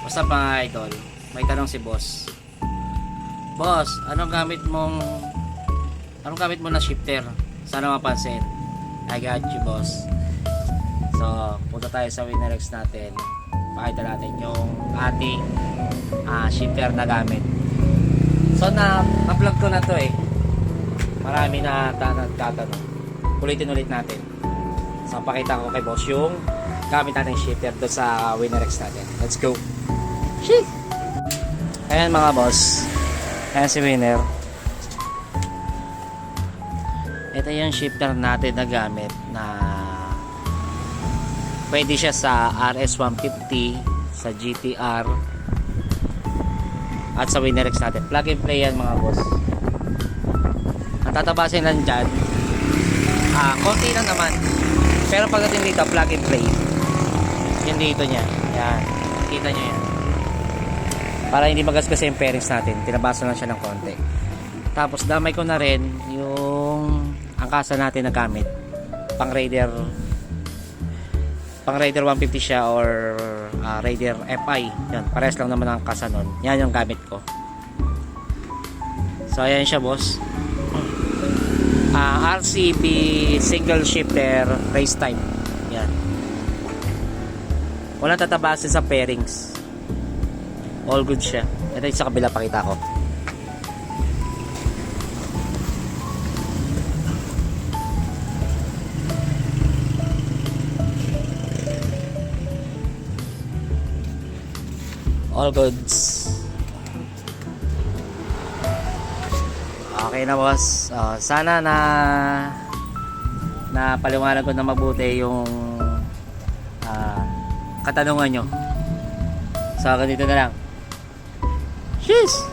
Basta mga idol, may tanong si boss. Boss, anong gamit mo na shifter? Sana mapansin. I got you, boss. So, punta tayo sa Winerex natin. Pakita natin yung ating shifter na gamit. So, na-vlog ko na to eh. Marami na nagtatanong. Ulitin ulit natin. So, pakita ko kay boss yung gamit natin shifter doon sa Winerex natin. Let's go! Sheesh! Ayan mga boss. Ayan si Winner. Ito yung shifter natin na gamit na pwede siya sa RS150, sa GTR at sa Winerex natin. Plug and play yan mga boss. Ang tatabasin lang dyan, konti lang naman. Pero pagdating dito, plug and play. Yan dito niya. Yan. Kita nyo yan. Para hindi magasgas yung pairings natin, tinabasan lang siya ng konti. Tapos damay ko na rin yung angkasa natin na gamit. Pang Raider 150 siya or Raider FI. Yan, parehas lang naman ang angkasa nun. Yan yung gamit ko. So ayan siya boss. RCB single shifter race type. Yan. Walang tatabasin sa pairings. All good siya. Ito yung sa kabila, pakita ko. All goods. Okay na boss. Sana na paliwanag ko na mabuti yung katanungan nyo. So ganito na lang. Cheers!